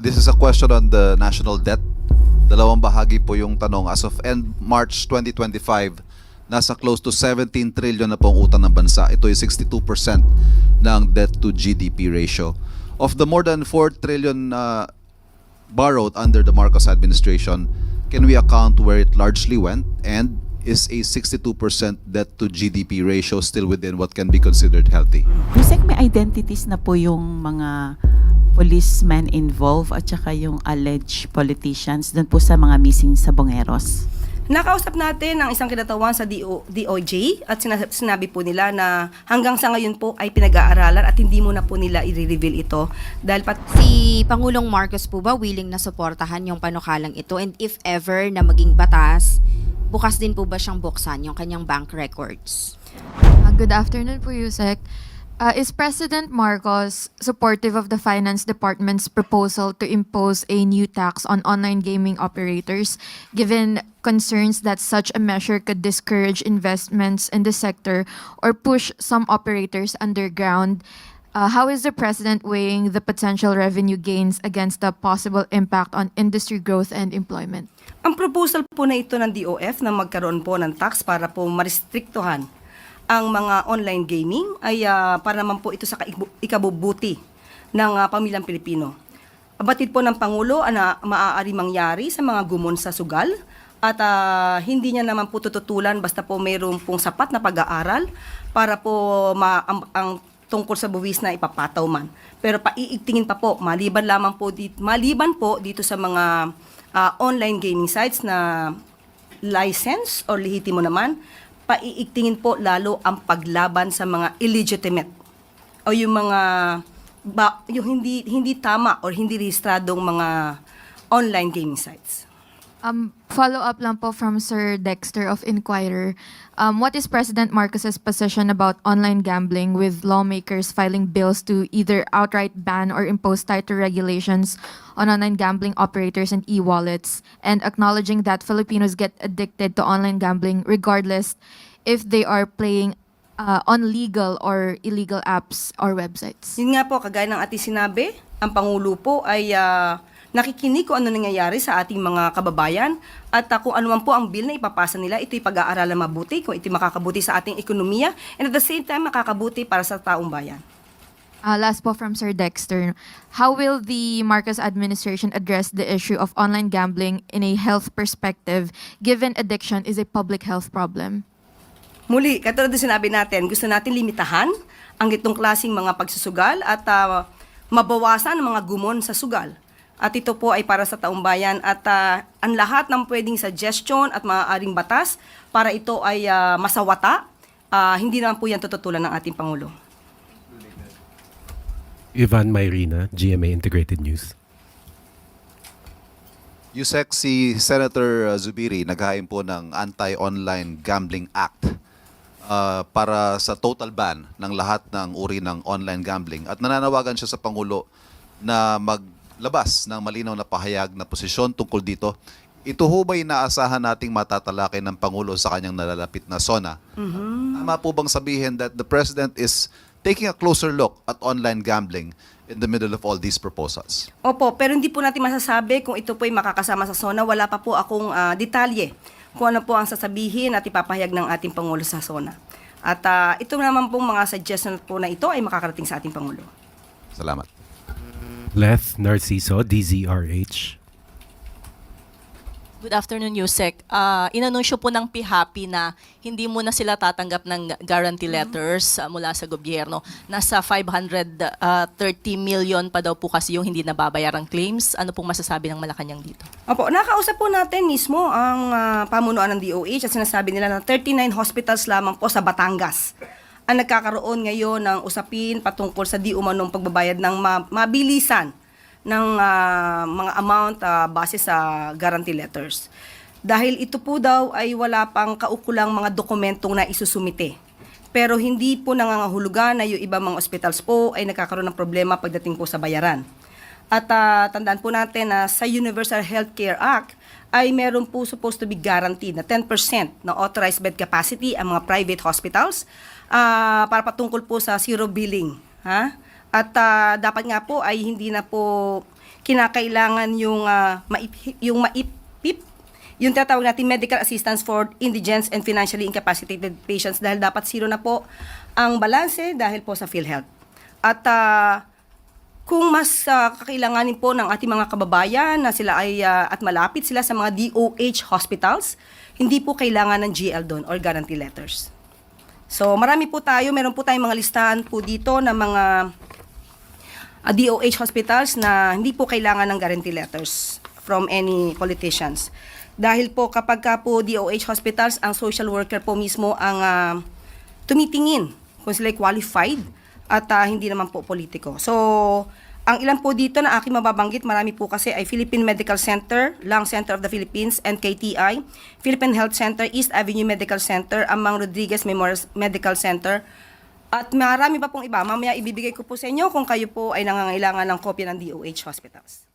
This is a question on the national debt. Dalawang bahagi po yung tanong. As of end March 2025, nasa close to 17 trillion na pong utang ng bansa. Ito ay 62% ng debt to GDP ratio. Of the more than 4 trillion borrowed under the Marcos administration, can we account where it largely went? And is a 62% debt to GDP ratio still within what can be considered healthy? Yusek, may identities na po yung mga policemen involved at saka yung alleged politicians dun po sa mga missing sa Bongeros. Nakausap natin ang isang kinatawan sa DOJ at sinabi po nila na hanggang sa ngayon po ay pinag-aaralan at hindi mo na po nila i-reveal ito dahil Si Pangulong Marcos po ba willing na suportahan yung panukalang ito, and if ever na maging batas, bukas din po ba siyang buksan yung kanyang bank records? Good afternoon po, Yusek. Is President Marcos supportive of the Finance Department's proposal to impose a new tax on online gaming operators, given concerns that such a measure could discourage investments in the sector or push some operators underground? How is the President weighing the potential revenue gains against the possible impact on industry growth and employment? ang proposal po na ito ng DOF na magkaroon po ng tax para po marestriktuhan ang mga online gaming ay para naman po ito sa ikabubuti ng pamilyang Pilipino. Batid po ng Pangulo na maaari mangyari sa mga gumon sa sugal at hindi niya naman po tututulan basta po mayroon pong sapat na pag-aaral para po ang tungkol sa buwis na ipapataw man. Pero paiigtingin pa po, maliban po dito sa mga online gaming sites na license or lehitimo naman, paiigtingin po lalo ang paglaban sa mga illegitimate o yung mga yung hindi tama or hindi rehistradong mga online gaming sites. Follow up lang po from Sir Dexter of Inquirer. What is President Marcos's position about online gambling, with lawmakers filing bills to either outright ban or impose tighter regulations on online gambling operators and e-wallets, and acknowledging that Filipinos get addicted to online gambling regardless if they are playing on legal or illegal apps or websites? Yun nga po, kagaya ng ating sinabi, ang Pangulo po ay nakikinig kung ano nangyayari sa ating mga kababayan at kung ano man po ang bill na ipapasa nila, ito'y pag-aaralan mabuti, kung ito'y makakabuti sa ating ekonomiya and at the same time makakabuti para sa taong bayan. Last po from Sir Dexter. How will the Marcos administration address the issue of online gambling in a health perspective, given addiction is a public health problem? Muli, katulad din sinabi natin, gusto natin limitahan ang itong klaseng mga pagsusugal at mabawasan ang mga gumon sa sugal. At ito po ay para sa taong bayan at ang lahat ng pwedeng suggestion at maaaring batas para ito ay masawata, hindi naman po yan tututulan ng ating Pangulo. Ivan Mayrina, GMA Integrated News. Yusek, si Senator Zubiri naghain po ng Anti-Online Gambling Act para sa total ban ng lahat ng uri ng online gambling. At nananawagan siya sa Pangulo na maglabas ng malinaw na pahayag na posisyon tungkol dito. Ito ho ba inaasahan nating matatalakay ng Pangulo sa kanyang nalalapit na SONA? Tama po bang sabihin that the President is taking a closer look at online gambling in the middle of all these proposals? Opo, pero hindi po natin masasabi kung ito po ay makakasama sa SONA. Wala pa po akong detalye kung ano po ang sasabihin at ipapahayag ng ating Pangulo sa SONA. At ito naman pong mga suggestion po na ito ay makakarating sa ating Pangulo. Salamat. Leth Narciso, DZRH. Good afternoon, Yusek. Inanunsyo po ng PHAPI na hindi muna sila tatanggap ng guarantee letters mula sa gobyerno. Nasa 530 million pa daw po kasi yung hindi nababayarang claims. Ano pong masasabi ng Malacanang dito? Opo, nakausap po natin mismo ang pamunuan ng DOH at sinasabi nila na 39 hospitals lamang po sa Batangas ang nagkakaroon ngayon ng usapin patungkol sa di umanong pagbabayad ng mabilisan ng mga amount base sa guarantee letters. Dahil ito po daw ay wala pang kaukulang mga dokumentong na isusumite. Pero hindi po nangangahulugan na yung ibang mga hospitals po ay nagkakaroon ng problema pagdating po sa bayaran. At tandaan po natin na sa Universal Healthcare Act ay meron po supposed to be guaranteed na 10% na authorized bed capacity ang mga private hospitals para patungkol po sa zero billing. At dapat nga po ay hindi na po kinakailangan yung yung tinatawag natin medical assistance for indigent and financially incapacitated patients dahil dapat zero na po ang balanse dahil po sa PhilHealth. At kung mas kakailanganin po ng ating mga kababayan na sila ay at malapit sila sa mga DOH hospitals, hindi po kailangan ng GL doon or guarantee letters. So marami po meron po tayong mga listahan po dito ng mga DOH hospitals na hindi po kailangan ng guarantee letters from any politicians. Dahil po kapag ka po DOH hospitals, ang social worker po mismo ang tumitingin kung sila qualified at hindi naman po politiko. So, ang ilan po dito na aking mababanggit, marami po kasi ay Philippine Medical Center, Lung Center of the Philippines, NKTI, Philippine Health Center, East Avenue Medical Center, Amang Rodriguez Memorial Medical Center, at marami pa pong iba. Mamaya ibibigay ko po sa inyo kung kayo po ay nangangailangan ng kopya ng DOH hospitals.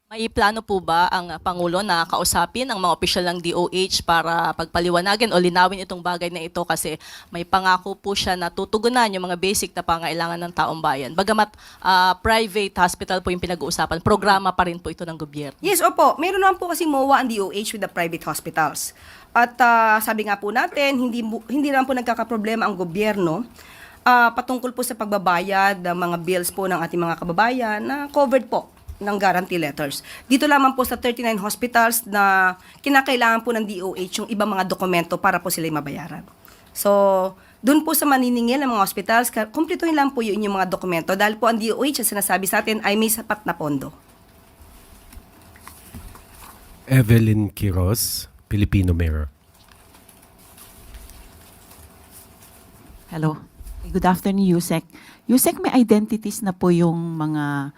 May plano po ba ang Pangulo na kausapin ang mga opisyal ng DOH para pagpaliwanagan o linawin itong bagay na ito kasi may pangako po siya na tutugunan yung mga basic na pangailangan ng taong bayan. Bagamat private hospital po yung pinag-uusapan, programa pa rin po ito ng gobyerno. Yes, opo. Meron naman po kasi MOA ang DOH with the private hospitals. At sabi nga po natin, hindi naman po nagkakaproblema ang gobyerno patungkol po sa pagbabayad ng mga bills po ng ating mga kababayan na covered po ng guarantee letters. Dito lamang po sa 39 hospitals na kinakailangan po ng DOH yung ibang mga dokumento para po sila mabayaran. So, doon po sa maniningil ng mga hospitals, kumpletuhin lang po yun yung mga dokumento dahil po ang DOH, ang sinasabi sa atin, ay may sapat na pondo. Evelyn Quiroz, Filipino Mirror. Hello. Good afternoon, Yusek. Yusek, may identities na po yung mga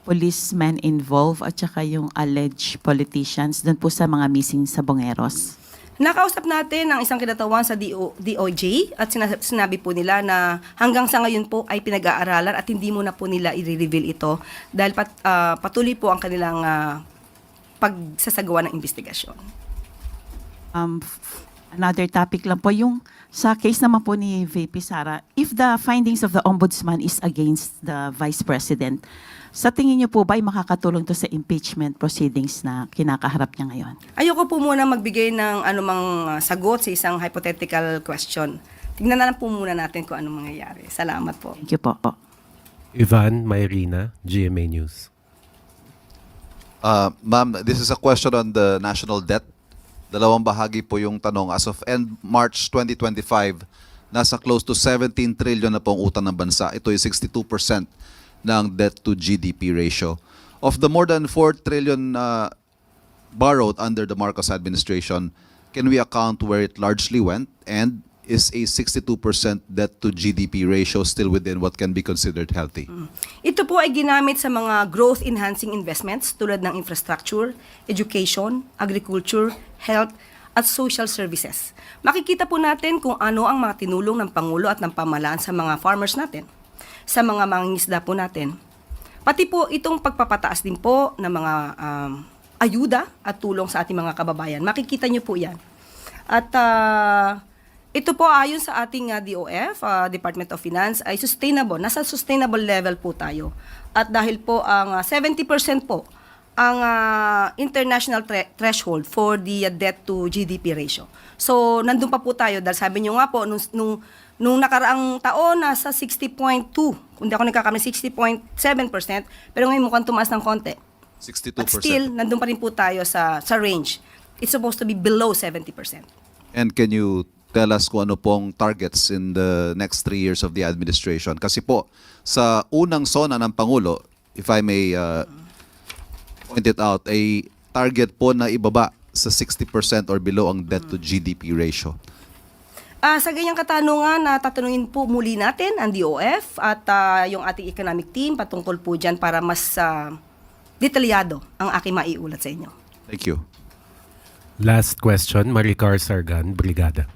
policemen involved at saka yung alleged politicians doon po sa mga missing sa Bongeros. Nakausap natin ang isang kinatawan sa DOJ at sinabi po nila na hanggang sa ngayon po ay pinag-aaralan at hindi muna po nila i-reveal ito dahil patuloy po ang kanilang pagsasagawa ng investigasyon. Another topic lang po, yung sa case naman po ni VP Sara, if the findings of the Ombudsman is against the Vice President, sa tingin niyo po ba ay makakatulong to sa impeachment proceedings na kinakaharap niya ngayon? Ayoko po muna magbigay ng anumang sagot sa isang hypothetical question. Tingnan na lang po muna natin kung anong mangyayari. Salamat po. Thank you po. Ivan Mayrina, GMA News. Ma'am, this is a question on the national debt. Dalawang bahagi po yung tanong. As of end March 2025, nasa close to 17 trillion na pong utang ng bansa. Ito ay 62% ng debt to GDP ratio. Of the more than 4 trillion borrowed under the Marcos administration, can we account where it largely went? And is a 62% debt to GDP ratio still within what can be considered healthy? Ito po ay ginamit sa mga growth-enhancing investments tulad ng infrastructure, education, agriculture, health, at social services. Makikita po natin kung ano ang mga tinulong ng Pangulo at ng pamahalaan sa mga farmers natin, sa mga mangingisda po natin. Pati po itong pagpapataas din po ng mga ayuda at tulong sa ating mga kababayan. Makikita nyo po yan. At ito po ayon sa ating DOF, Department of Finance, ay sustainable. Nasa sustainable level po tayo. At dahil po ang 70% po ang international threshold for the debt to GDP ratio. So, nandun pa po tayo dahil sabi nyo nga po, nung nakaraang taon, nasa 60.2, kung di ako nagkakamali, 60.7%, pero ngayon mukhang tumaas ng konti. 62%. But still, nandun pa rin po tayo sa range. It's supposed to be below 70%. And can you tell us kung ano pong targets in the next 3 years of the administration? Kasi po, sa unang SONA ng Pangulo, if I may point it out, a target po na ibaba sa 60% or below ang debt to GDP ratio. Sa ganyang katanungan, tatanungin po muli natin ang DOF at yung ating economic team patungkol po dyan para mas detalyado ang aking maiulat sa inyo. Thank you. Last question, Maricar Sargan, Brigada.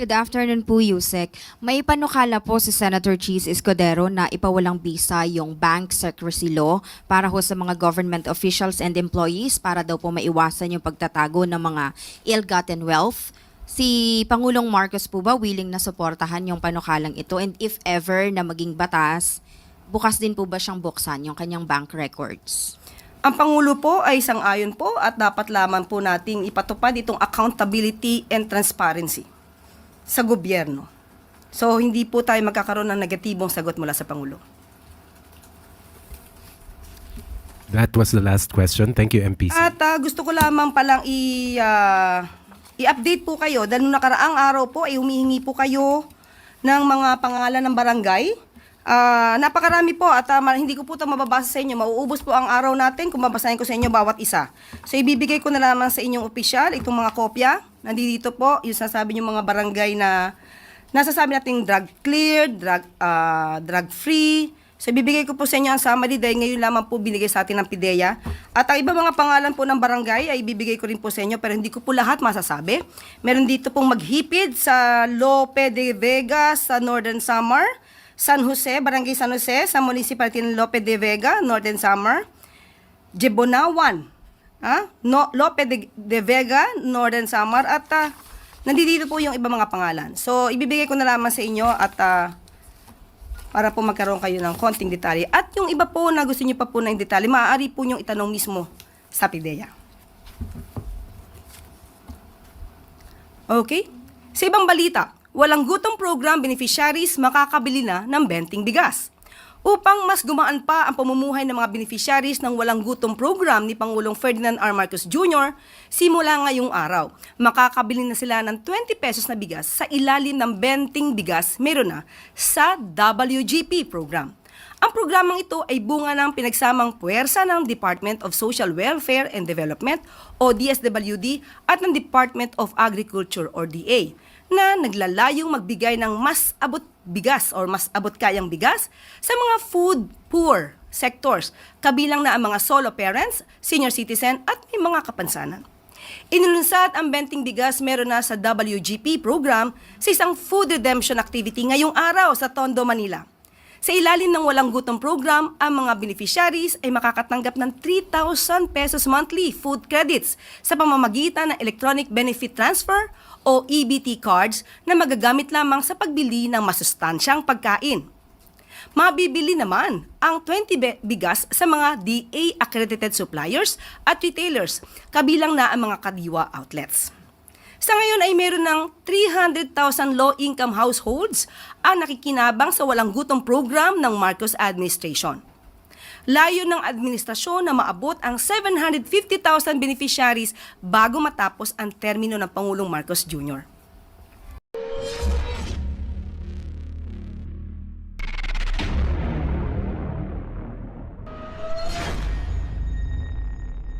Good afternoon po, Yusek. May panukala po si Senator Cheese Escudero na ipawalang bisa yung bank secrecy law para ho sa mga government officials and employees para daw po maiwasan yung pagtatago ng mga ill-gotten wealth. Si Pangulong Marcos po ba willing na suportahan yung panukalang ito? And if ever na maging batas, bukas din po ba siyang buksan yung kanyang bank records? Ang Pangulo po ay sang-ayon po at dapat lamang po nating ipatupad itong accountability and transparency sa gobyerno. So, hindi po tayo magkakaroon ng negatibong sagot mula sa Pangulo. That was the last question. Thank you, MPC. At gusto ko lamang palang i-update po kayo dahil nung nakaraang araw po ay humihingi po kayo ng mga pangalan ng barangay. Napakarami po at hindi ko po ito mababasa sa inyo. Mauubos po ang araw natin kung babasahin ko sa inyo bawat isa. So ibibigay ko na lamang sa inyong opisyal itong mga kopya. Nandito po yung sasabi yung mga barangay na nasasabi natin drug cleared, drug free. So ibibigay ko po sa inyo ang summary dahil ngayon lamang po binigay sa atin ng PIDEA. At ang iba mga pangalan po ng barangay ay ibibigay ko rin po sa inyo pero hindi ko po lahat masasabi. Meron dito pong Maghipid sa Lope de Vega sa Northern Samar, San Jose, Barangay San Jose sa Municipality ng Lope de Vega, Northern Samar, Jebonawan, Lope de Vega, Northern Samar at nandito po yung iba mga pangalan. So ibibigay ko na lamang sa inyo at para po magkaroon kayo ng konting detalye. At yung iba po na gusto niyo pa po ng detalye, maaari po niyong itanong mismo sa PIDEA. Okay? Sa ibang balita, walang gutom program beneficiaries makakabili na ng benting bigas. Upang mas gumaan pa ang pamumuhay ng mga beneficiaries ng walang gutom program ni Pangulong Ferdinand R. Marcos Jr., simula ngayong araw, makakabili na sila ng 20 pesos na bigas sa ilalim ng benting bigas meron na sa WGP program. Ang programang ito ay bunga ng pinagsamang puwersa ng Department of Social Welfare and Development o DSWD at ng Department of Agriculture or DA na naglalayong magbigay ng mas abot bigas or mas abot kayang bigas sa mga food poor sectors, kabilang na ang mga solo parents, senior citizen at may mga kapansanan. Inilunsad ang benting bigas meron na sa WGP program sa isang food redemption activity ngayong araw sa Tondo, Manila. Sa ilalim ng walang gutom program, ang mga beneficiaries ay makakatanggap ng 3,000 pesos monthly food credits sa pamamagitan ng Electronic Benefit Transfer o EBT cards na magagamit lamang sa pagbili ng masustansyang pagkain. Mabibili naman ang 20 bigas sa mga DA-accredited suppliers at retailers, kabilang na ang mga kadiwa outlets. Sa ngayon ay meron ng 300,000 low-income households ang nakikinabang sa walang gutom program ng Marcos administration. Layo ng administrasyon na maabot ang 750,000 beneficiaries bago matapos ang termino ng Pangulong Marcos Jr.